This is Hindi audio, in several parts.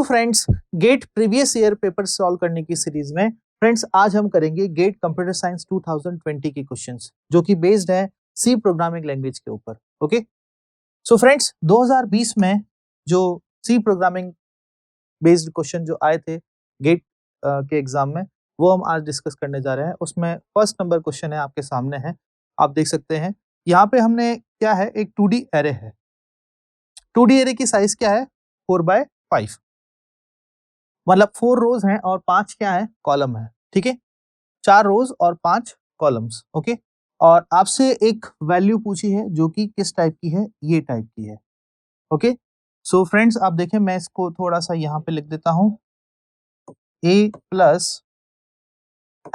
Friends, GATE previous year paper solve करने की सीरीज में फ्रेंड्स आज हम करेंगे गेट कंप्यूटर साइंस 2020 के क्वेश्चंस जो कि बेस्ड है सी प्रोग्रामिंग लैंग्वेज के ऊपर। ओके, सो फ्रेंड्स 2020 में जो सी प्रोग्रामिंग बेस्ड क्वेश्चन जो आए थे गेट के एग्जाम में, वो हम आज डिस्कस करने जा रहे हैं। उसमें फर्स्ट नंबर क्वेश्चन है, आपके सामने है, आप देख सकते हैं। यहाँ पे हमने क्या है, एक 2D एरे है। 2D एरे की साइज क्या है, 4x5, मतलब 4 रोज हैं और 5 क्या है, कॉलम है। ठीक है, 4 रोज और 5 कॉलम्स। ओके, और आपसे एक वैल्यू पूछी है जो कि किस टाइप की है, ये टाइप की है। ओके, सो फ्रेंड्स आप देखें, मैं इसको थोड़ा सा यहाँ पे लिख देता हूं, a plus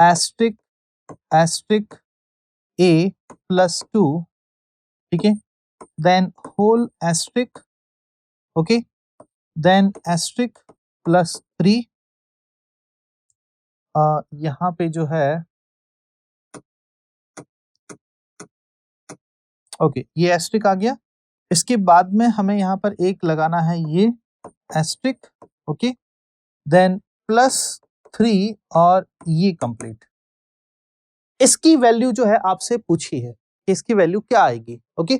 asterisk asterisk a plus 2, ठीक है, then whole asterisk, okay, then asterisk plus 3, यहाँ पे जो है ओके, ये एस्ट्रिक आ गया। इसके बाद में हमें यहाँ पर एक लगाना है, ये एस्ट्रिक, ओके, देन प्लस 3 और ये कंप्लीट। इसकी वैल्यू जो है आपसे पूछी है कि इसकी वैल्यू क्या आएगी। ओके,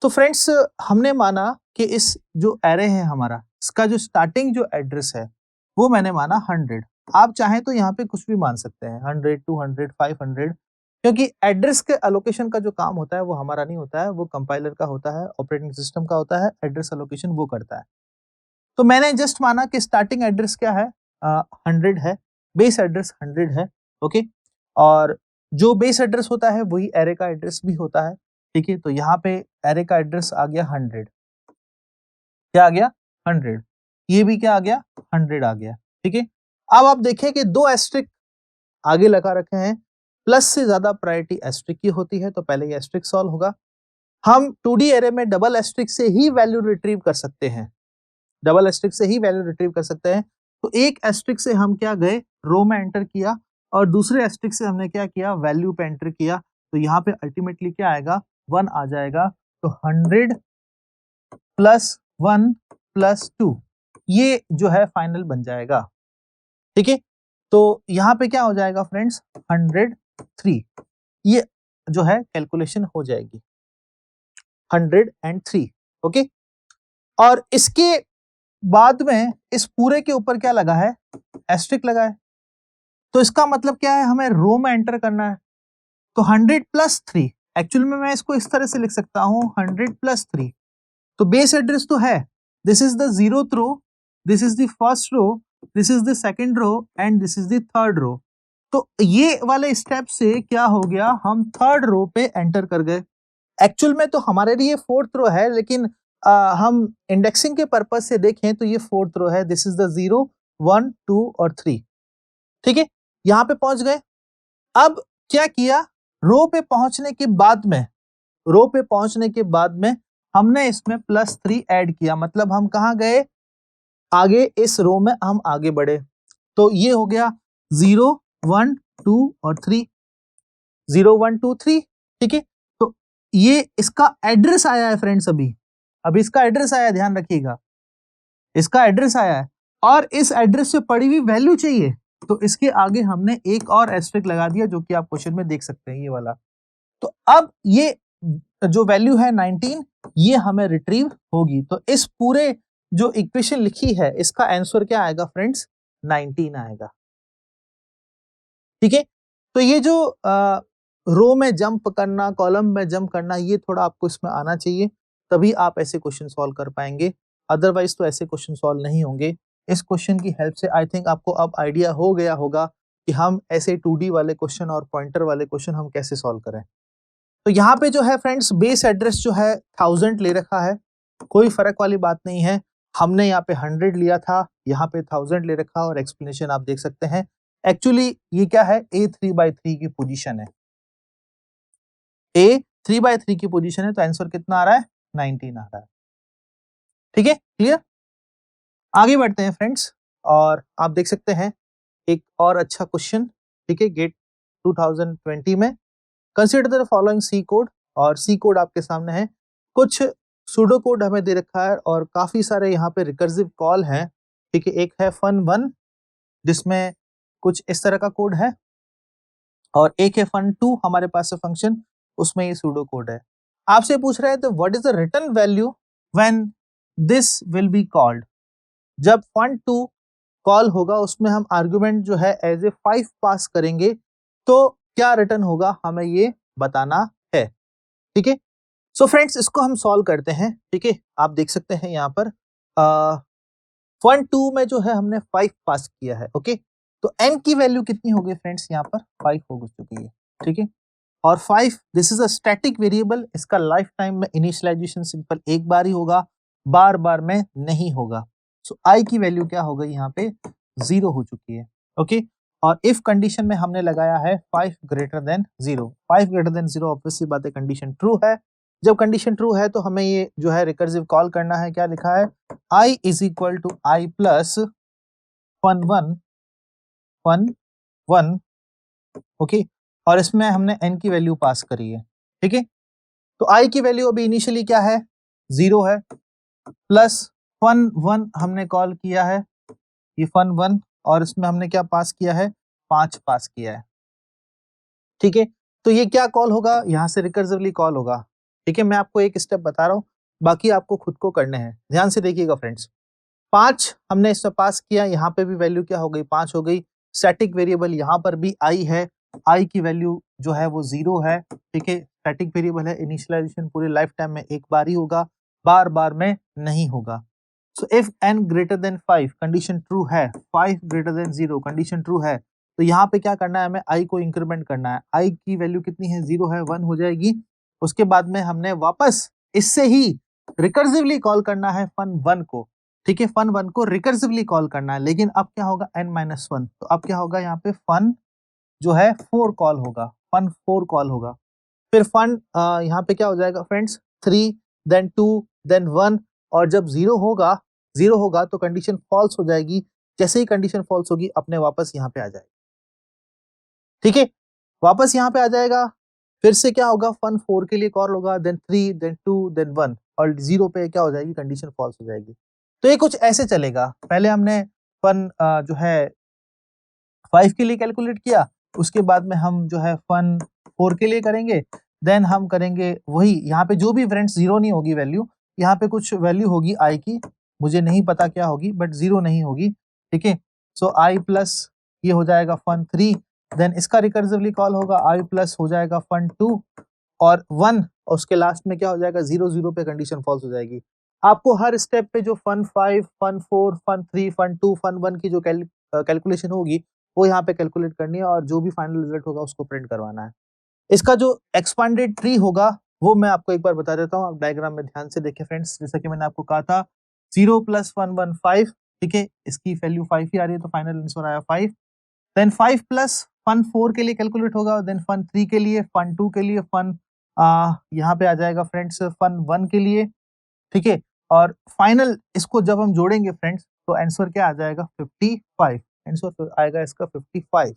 तो फ्रेंड्स हमने माना कि इस जो एरे है हमारा, इसका जो स्टार्टिंग जो एड्रेस है वो मैंने माना 100। आप चाहें तो यहाँ पे कुछ भी मान सकते हैं, 100, 200, 500, क्योंकि एड्रेस के अलोकेशन का जो काम होता है वो हमारा नहीं होता है, वो कंपाइलर का होता है, ऑपरेटिंग सिस्टम का होता है। एड्रेस अलोकेशन वो करता है। तो मैंने जस्ट माना कि स्टार्टिंग एड्रेस क्या है, 100 है, बेस एड्रेस 100 है। ओके, और जो बेस एड्रेस होता है वही एरे का एड्रेस भी होता है। ठीक है, तो यहाँ पे एरे का एड्रेस आ गया 100, क्या आ गया, 100, ये भी क्या आ गया, 100 आ गया। ठीक है, अब आप देखें कि दो एस्ट्रिक आगे लगा रखे हैं, प्लस से ज्यादा प्रायोरिटी एस्ट्रिक की होती है, तो पहले ये एस्ट्रिक सॉल्व होगा। हम 2D एरे में डबल एस्ट्रिक से ही वैल्यू रिट्रीव कर सकते हैं, डबल एस्ट्रिक से ही वैल्यू रिट्रीव कर सकते हैं। तो एक एस्ट्रिक से हम क्या गए, रो में एंटर किया, और दूसरे एस्ट्रिक से हमने क्या किया, वैल्यू पे एंटर किया। तो यहाँ पे अल्टीमेटली क्या आएगा, 1 आ जाएगा। तो 100 प्लस 1 प्लस 2, ये जो है फाइनल बन जाएगा। ठीक है, तो यहाँ पे क्या हो जाएगा फ्रेंड्स, 103, ये जो है कैलकुलेशन हो जाएगी 103। ओके, और इसके बाद में इस पूरे के ऊपर क्या लगा है, एस्ट्रिक लगा है। तो इसका मतलब क्या है, हमें रो में एंटर करना है। तो 100 प्लस 3, एक्चुअल में मैं इसको इस तरह से लिख सकता हूं, 100 प्लस 3। तो बेस एड्रेस तो है, this is the 0th row, this is the first row, this is the second row and this is the third row. तो ये वाले स्टेप से क्या हो गया, हम थर्ड रो पे एंटर कर गए। एक्चुअल में तो हमारे लिए 4th रो है, लेकिन हम इंडेक्सिंग के पर्पज से देखें तो ये 4th रो है। दिस इज द 0, 1, 2 और 3। ठीक है, यहां पे पहुंच गए। अब क्या किया, रो पे पहुंचने के बाद में, रो पे पहुंचने के बाद में हमने इसमें प्लस 3 ऐड किया, मतलब हम कहां गए, आगे इस रो में हम आगे बढ़े। तो ये हो गया 0, 1, 2 और 3, 0, 1, 2, 3। ठीक है, तो ये इसका एड्रेस आया है फ्रेंड्स, अभी इसका एड्रेस आया है, ध्यान रखिएगा, इसका एड्रेस आया है और इस एड्रेस से पड़ी हुई वैल्यू चाहिए। तो इसके आगे हमने एक और एस्ट्रिक लगा दिया, जो कि आप क्वेश्चन में देख सकते हैं, ये वाला। तो अब ये जो वैल्यू है 19, ये हमें रिट्रीव होगी। तो इस पूरे जो इक्वेशन लिखी है, इसका आंसर क्या आएगा फ्रेंड्स, 19 आएगा। ठीक है, तो ये जो रो में जंप करना, कॉलम में जंप करना, ये थोड़ा आपको इसमें आना चाहिए, तभी आप ऐसे क्वेश्चन सॉल्व कर पाएंगे, अदरवाइज तो ऐसे क्वेश्चन सॉल्व नहीं होंगे। इस क्वेश्चन की हेल्प से आई थिंक आपको अब आइडिया हो गया होगा कि हम ऐसे 2D वाले क्वेश्चन और पॉइंटर वाले क्वेश्चन हम कैसे सॉल्व करें। तो यहाँ पे जो है फ्रेंड्स, बेस एड्रेस जो है 1000 ले रखा है, कोई फर्क वाली बात नहीं है। हमने यहाँ पे 100 लिया था, यहाँ पे 1000 ले रखा, और एक्सप्लेनेशन आप देख सकते हैं। एक्चुअली ये क्या है, A 3/3 की पोजीशन है, A 3/3 की पोजीशन है, तो आंसर कितना आ रहा है, 19 आ रहा है। ठीक है, क्लियर। आगे बढ़ते हैं फ्रेंड्स, और आप देख सकते हैं एक और अच्छा क्वेश्चन। ठीक है, गेट 2020 में, consider the following C code, और सी कोड आपके सामने है। कुछ सूडो कोड हमें दे रखा है और काफी सारे यहाँ पे रिकर्सिव कॉल हैं, ठीक है, एक है fun1 जिसमें कुछ इस तरह का कोड है, और एक है fun2 हमारे पास है फंक्शन, उसमें ये सूडो कोड है। आपसे पूछ रहे हैं तो what is the return value when this will be called. जब fun2 कॉल होगा उसमें हम आर्गुमेंट जो है एज ए 5 पास करेंगे, तो क्या रिटर्न होगा हमें ये बताना है। ठीक है, सो फ्रेंड्स इसको हम सॉल्व करते हैं। ठीक है, आप देख सकते हैं यहाँ पर fun2 में जो है हमने 5 पास किया है। ओके, तो n की वैल्यू कितनी हो गई फ्रेंड्स, यहाँ पर 5 हो चुकी है। ठीक है, और 5 this is a static variable, इसका लाइफ टाइम में इनिशियलाइजेशन सिंपल एक बार ही होगा, बार बार में नहीं होगा। सो i की वैल्यू क्या हो गई यहाँ पे 0 हो चुकी है। ओके, और इफ कंडीशन में हमने लगाया है 5 greater than 0, 5 greater than 0 obviously बात है कंडीशन ट्रू है। जब कंडीशन ट्रू है तो हमें ये जो है रिकर्सिव कॉल करना है। क्या लिखा है, i is equal to I plus fun1 okay, और इसमें हमने n की वैल्यू पास करी है। ठीक है, तो i की वैल्यू अभी इनिशियली क्या है 0 है, प्लस fun1 हमने कॉल किया है, ये fun1, और इसमें हमने क्या पास किया है 5 पास किया है। ठीक है, तो ये क्या कॉल होगा, यहाँ से रिकर्सिवली कॉल होगा। ठीक है, मैं आपको एक स्टेप बता रहा हूँ, बाकी आपको खुद को करने हैं। ध्यान से देखिएगा फ्रेंड्स, 5 हमने इसमें पास किया, यहाँ पे भी वैल्यू क्या हो गई 5 हो गई। स्टैटिक वेरिएबल यहाँ पर भी i है, i की वैल्यू जो है वो 0 है। ठीक है, स्टैटिक वेरिएबल है, इनिशियलाइजेशन पूरे लाइफ टाइम में एक बार ही होगा, बार बार में नहीं होगा। So if n greater than 5 condition true है, 5 ग्रेटर देन 0 कंडीशन ट्रू है, तो यहाँ पे क्या करना है, हमें i को इंक्रीमेंट करना है। i की वैल्यू कितनी है 0 है, 1 हो जाएगी। उसके बाद में हमने वापस इससे ही रिकर्सिवली कॉल करना है fun1 को। ठीक है, fun1 को रिकर्सिवली कॉल करना है, लेकिन अब क्या होगा n-1, तो अब क्या होगा यहाँ पे fun जो है 4 कॉल होगा, fun4 कॉल होगा। फिर fun यहाँ पे क्या हो जाएगा फ्रेंड्स 3 देन 2 देन 1, और जब 0 होगा तो कंडीशन फॉल्स हो जाएगी। जैसे ही कंडीशन फॉल्स होगी अपने वापस यहाँ पे आ जाएगा। ठीक है, वापस यहाँ पे आ जाएगा, फिर से क्या होगा fun4 के लिए कॉल होगा, देन 3 देन 2 देन 1, और 0 पे क्या हो जाएगी कंडीशन फॉल्स हो जाएगी। तो ये कुछ ऐसे चलेगा, पहले हमने फन जो है 5 के लिए कैलकुलेट किया, उसके बाद में हम जो है फन 4 के लिए करेंगे, देन हम करेंगे वही, यहाँ पे जो भी फ्रेंड्स 0 नहीं होगी वैल्यू, यहाँ पे कुछ वैल्यू होगी i की, मुझे नहीं पता क्या होगी, बट 0 नहीं होगी। ठीक है, सो i प्लस ये हो जाएगा fun3, देन इसका रिकर्सिवली कॉल होगा, i प्लस हो जाएगा fun2 और 1, और उसके लास्ट में क्या हो जाएगा 0 पे कंडीशन फॉल्स हो जाएगी। आपको हर स्टेप पे जो fun5 fun4 fun3 fun2 fun1 की जो कैलकुलेशन होगी वो यहाँ पे कैलकुलेट करनी है, और जो भी फाइनल रिजल्ट होगा उसको प्रिंट करवाना है। इसका जो एक्सपांडेड ट्री होगा वो मैं आपको एक बार बता देता हूँ, आप डायग्राम में ध्यान से देखें फ्रेंड्स। जैसा कि मैंने आपको कहा था 0 प्लस 1 1 5, ठीक है, इसकी वैल्यू 5 ही आ रही है, तो फाइनल आंसर आया 5। देन 5 प्लस fun4 के लिए कैलकुलेट होगा, देन fun3 के लिए, fun2 के लिए, यहाँ पे आ जाएगा फ्रेंड्स fun1 के लिए। ठीक है, और फाइनल इसको जब हम जोड़ेंगे फ्रेंड्स तो आंसर क्या आ जाएगा 55, आंसर आएगा इसका 55।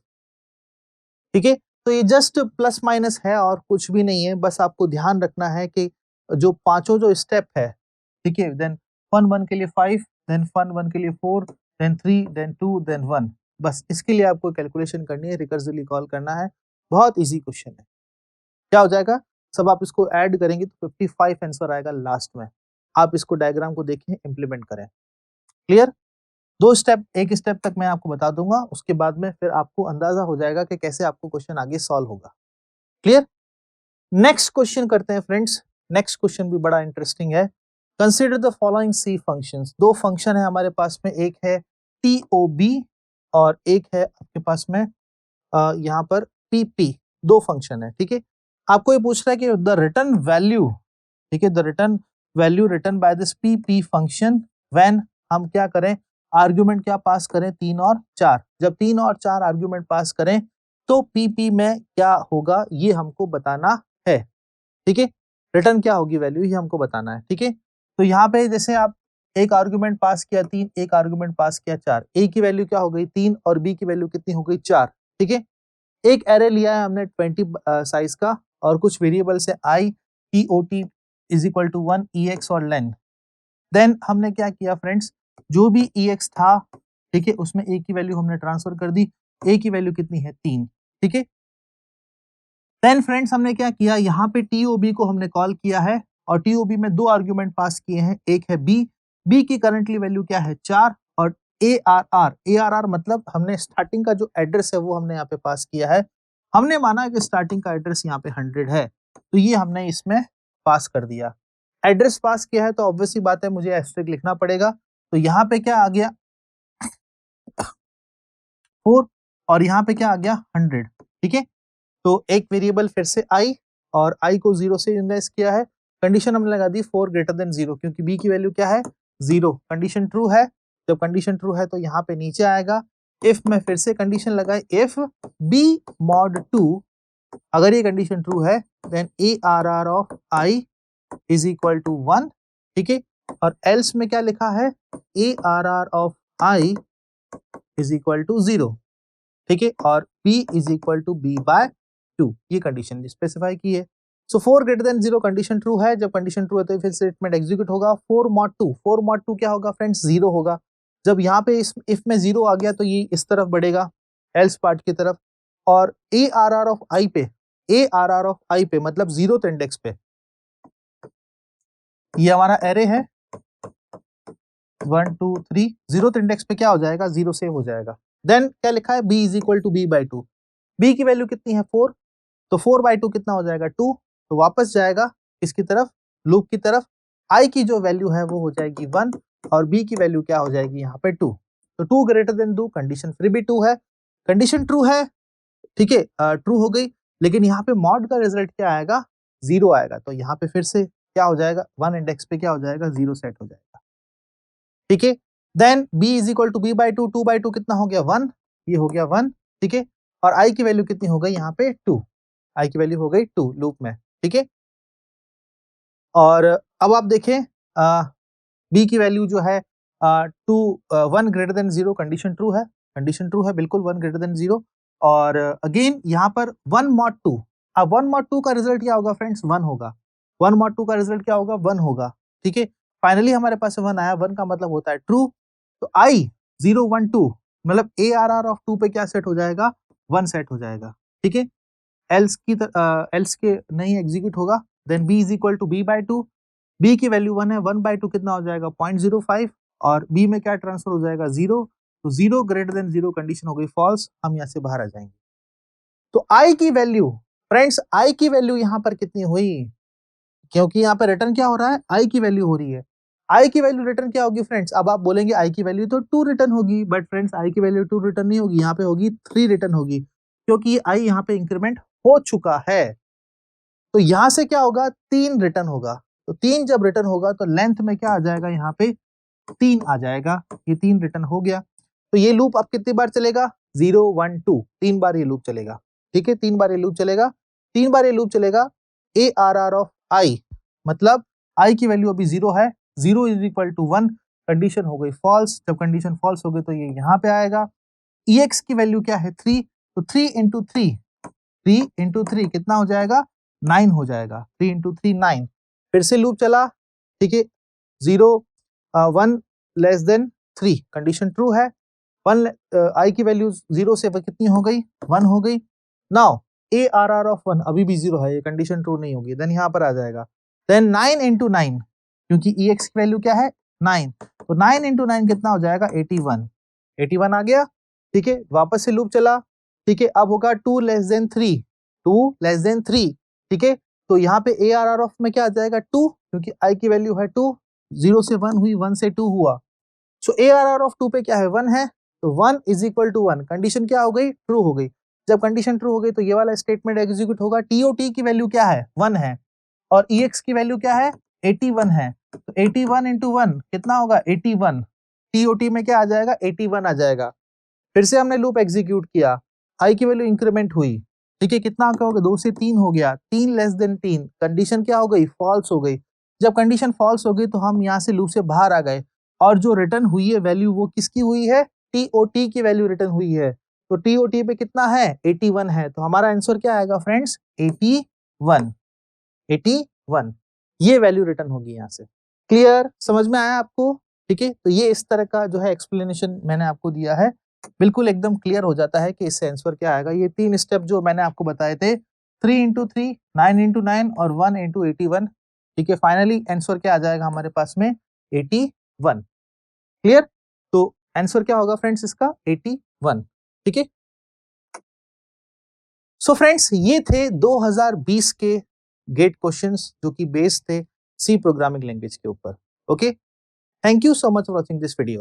ठीक है, तो ये जस्ट प्लस माइनस है और कुछ भी नहीं है, बस आपको ध्यान रखना है कि जो पांचों जो स्टेप है, ठीक है, देन fun1 के लिए 5, देन fun1 के लिए 4, देन 3, देन 2, देन 1, बस इसके लिए आपको कैलकुलेशन करनी है, रिकर्सिवली कॉल करना है। बहुत इजी क्वेश्चन है। क्या हो जाएगा, सब आप इसको ऐड करेंगे तो 55 आंसर आएगा लास्ट में। आप इसको डायग्राम को देखें, इंप्लीमेंट करें। क्लियर, दो स्टेप, एक स्टेप तक मैं आपको बता दूंगा, उसके बाद में फिर आपको अंदाजा हो जाएगा कि कैसे आपको क्वेश्चन आगे सॉल्व होगा। क्लियर, नेक्स्ट क्वेश्चन करते हैं फ्रेंड्स। नेक्स्ट क्वेश्चन भी बड़ा इंटरेस्टिंग है। Consider the following C functions. दो फंक्शन है हमारे पास में, एक है TOB और एक है आपके पास में यहाँ पर PP। दो फंक्शन है, ठीक है। आपको ये पूछ रहा है कि द रिटर्न वैल्यू, ठीक है, the return value return by this PP function when, हम क्या करें, आर्गुमेंट क्या पास करें 3 और 4। जब 3 और 4 आर्गुमेंट पास करें तो PP में क्या होगा ये हमको बताना है। ठीक है, रिटर्न क्या होगी वैल्यू ये हमको बताना है। ठीक है, तो यहाँ पे जैसे आप एक आर्गुमेंट पास किया 3, एक आर्गुमेंट पास किया 4, ए की वैल्यू क्या हो गई 3 और बी की वैल्यू कितनी हो गई 4। ठीक है, एक एरे लिया है हमने 20 साइज का और कुछ वेरिएबल्स है i, t, o, t is equal to 1, ex और len। देन हमने क्या किया फ्रेंड्स, जो भी EX था, ठीक है, उसमें A की वैल्यू हमने ट्रांसफर कर दी। A की वैल्यू कितनी है 3, ठीक है। देन फ्रेंड्स हमने क्या किया, यहाँ पे TOB को हमने कॉल किया है और TOB में 2 आर्ग्यूमेंट पास किए हैं, एक है B की करंटली वैल्यू क्या है 4 और ARR मतलब हमने स्टार्टिंग का जो एड्रेस है वो हमने यहाँ पे पास किया है। हमने माना कि स्टार्टिंग का एड्रेस यहाँ पे 100 है, तो ये हमने इसमें पास कर दिया। एड्रेस पास किया है तो ऑब्वियस सी बात है मुझे एस्टेरिक लिखना पड़ेगा। तो यहाँ पे क्या आ गया 4 और यहाँ पे क्या आ गया 100, ठीक है। तो एक वेरिएबल फिर से I और I को 0 से इनिशियलाइज किया है। कंडीशन हमने लगा दी 4 ग्रेटर देन 0 क्योंकि B की वैल्यू क्या है 0, कंडीशन ट्रू है। जब कंडीशन ट्रू है तो यहाँ पे नीचे आएगा। इफ में फिर से कंडीशन लगाए, इफ B mod 2, अगर ये कंडीशन ट्रू है then ARR of I is equal to 1, ठीक है। और एल्स में क्या लिखा है ARR of I is equal to 0, ठीक है। और P is equal to B by 2, ये कंडीशन स्पेसिफाई की है। So 4 greater than 0 condition true है। जब कंडीशन ट्रू है तो फिर स्टेटमेंट एग्जीक्यूट होगा। 4 mod 2 क्या होगा फ्रेंड्स 0 होगा। जब यहाँ पे इस इफ में 0 आ गया तो ये इस तरफ बढ़ेगा एल्स पार्ट की तरफ। और ARR ऑफ I पे मतलब 0th इंडेक्स पे, ये हमारा एरे है 1 2 3, 0th इंडेक्स पे क्या हो जाएगा 0 सेव हो जाएगा। देन क्या लिखा है B is equal to B by 2। B की वैल्यू कितनी है 4, तो 4 बाई 2 कितना हो जाएगा 2, तो वापस जाएगा इसकी तरफ लूप की तरफ। I की जो वैल्यू है वो हो जाएगी 1 और B की वैल्यू क्या हो जाएगी यहाँ पे 2। तो 2 ग्रेटर देन 2, कंडीशन फिर भी 2 है, कंडीशन ट्रू है, ठीक है, ट्रू हो गई। लेकिन यहाँ पे मॉड का रिजल्ट क्या आएगा 0 आएगा। तो यहाँ पे फिर से क्या हो जाएगा 1 इंडेक्स पे क्या हो जाएगा 0 सेट हो जाएगा, ठीक है। Then B is equal to B by 2, 2 by 2 कितना हो गया 1, ये हो गया 1, ठीक है। और I की वैल्यू कितनी हो गई यहाँ पे 2, I की वैल्यू हो गई 2 लूप में, ठीक है। और अब आप देखें B की वैल्यू जो है 1 ग्रेटर देन 0, कंडीशन ट्रू है, बिल्कुल 1 ग्रेटर देन 0। और अगेन यहाँ पर 1 mod 2, अब 1 mod 2 का रिजल्ट क्या होगा फ्रेंड्स 1 होगा। 1 mod 2 का रिजल्ट क्या होगा 1 होगा, ठीक है। फाइनली हमारे पास 1 आया, 1 का मतलब होता है ट्रू। तो I 0 1 2 मतलब ARR ऑफ 2 पे क्या सेट हो जाएगा 1 सेट हो जाएगा, ठीक है। एल्स के नहीं एग्जीक्यूट होगा। Then B is equal to B by 2, B की वैल्यू 1 है, 1 बाई 2 कितना हो जाएगा 0.05 और B में क्या ट्रांसफर हो जाएगा 0, तो 0 ग्रेटर देन 0 कंडीशन हो गई फॉल्स, हम यहाँ से बाहर आ जाएंगे। तो I की वैल्यू फ्रेंड्स, I की वैल्यू यहाँ पर कितनी हुई, क्योंकि यहाँ पे रिटर्न क्या हो रहा है I की वैल्यू हो रही है। I की वैल्यू रिटर्न क्या होगी फ्रेंड्स, अब आप बोलेंगे I की वैल्यू तो 2 रिटर्न होगी, बट फ्रेंड्स I की वैल्यू 2 रिटर्न नहीं होगी, यहाँ पे होगी 3 रिटर्न होगी, क्योंकि I यहाँ पे इंक्रीमेंट हो चुका है। तो यहां से क्या होगा 3 रिटर्न होगा। तो 3 जब रिटर्न होगा तो लेंथ में क्या आ जाएगा यहाँ पे 3 आ जाएगा, ये 3 रिटर्न हो गया। तो ये लूप अब कितनी बार चलेगा 0 1 2, 3 बार ये लूप चलेगा, ठीक है, 3 बार ये लूप चलेगा, 3 बार ये लूप चलेगा। ARR ऑफ I मतलब I की वैल्यू अभी 0 है, 0 इज इक्वल टू 1, कंडीशन हो गई फॉल्स। जब कंडीशन फॉल्स हो गई तो ये यहाँ पे आएगा। EX की वैल्यू क्या है 3, तो 3 इंटू 3 कितना हो जाएगा 9 हो जाएगा, 3 इंटू 3 9। फिर से लूप चला, ठीक है, 0 1 लेस देन 3, कंडीशन ट्रू है। 1 I की वैल्यू 0 से कितनी हो गई 1 हो गई। नाउ ARR ऑफ 1 अभी भी 0 है, ये कंडीशन ट्रू नहीं होगी, देन यहाँ पर आ जाएगा। देन 9 इंटू 9, क्योंकि EX की वैल्यू क्या है 9, तो 9 इंटू 9 कितना हो जाएगा 81, 81 आ गया, ठीक है। वापस से लूप चला, ठीक है, अब होगा 2 लेस देन 3, 2 लेस देन 3, ठीक है। तो यहाँ पे ARR ऑफ में क्या आ जाएगा 2, क्योंकि I की वैल्यू है 2, 0 से 1 हुई, 1 से 2 हुआ। सो ARR ऑफ 2 पे क्या है 1 है, तो 1 इज इक्वल टू 1, कंडीशन क्या हो गई ट्रू हो गई। जब कंडीशन ट्रू हो गई तो ये वाला स्टेटमेंट एग्जीक्यूट होगा। TOT की वैल्यू क्या है 1 है और EX की वैल्यू क्या है 81 है, तो 81 इंटू 1 कितना होगा 81, TOT में क्या आ जाएगा 81 आ जाएगा। फिर से हमने लूप एग्जीक्यूट किया, I की वैल्यू इंक्रीमेंट हुई, ठीक है, कितना क्या हो गया 2 से 3 हो गया, 3 लेस देन 3, कंडीशन क्या हो गई फॉल्स हो गई। जब कंडीशन फॉल्स हो गई तो हम यहाँ से लूप से बाहर आ गए और जो रिटर्न हुई है वैल्यू वो किसकी हुई है TOT की वैल्यू रिटर्न हुई है। तो TOT पे कितना है 81 है, तो हमारा आंसर क्या आएगा फ्रेंड्स 81, 81 ये वैल्यू रिटर्न होगी यहाँ से। क्लियर, समझ में आया आपको, ठीक है, तो ये इस तरह का जो है एक्सप्लेनेशन मैंने आपको दिया है, बिल्कुल एकदम क्लियर हो जाता है कि इससे आंसर क्या आएगा। ये 3 स्टेप जो मैंने आपको बताए थे, 3 into 3, 9 into 9 और 1 into 81, ठीक है, फाइनली आंसर क्या आ जाएगा हमारे पास में 81। क्लियर? तो आंसर क्या होगा फ्रेंड्स इसका 81, ठीक है। सो फ्रेंड्स ये थे 2020 के गेट क्वेश्चंस जो कि बेस्ड थे सी प्रोग्रामिंग लैंग्वेज के ऊपर। Okay, thank you so much for watching this video.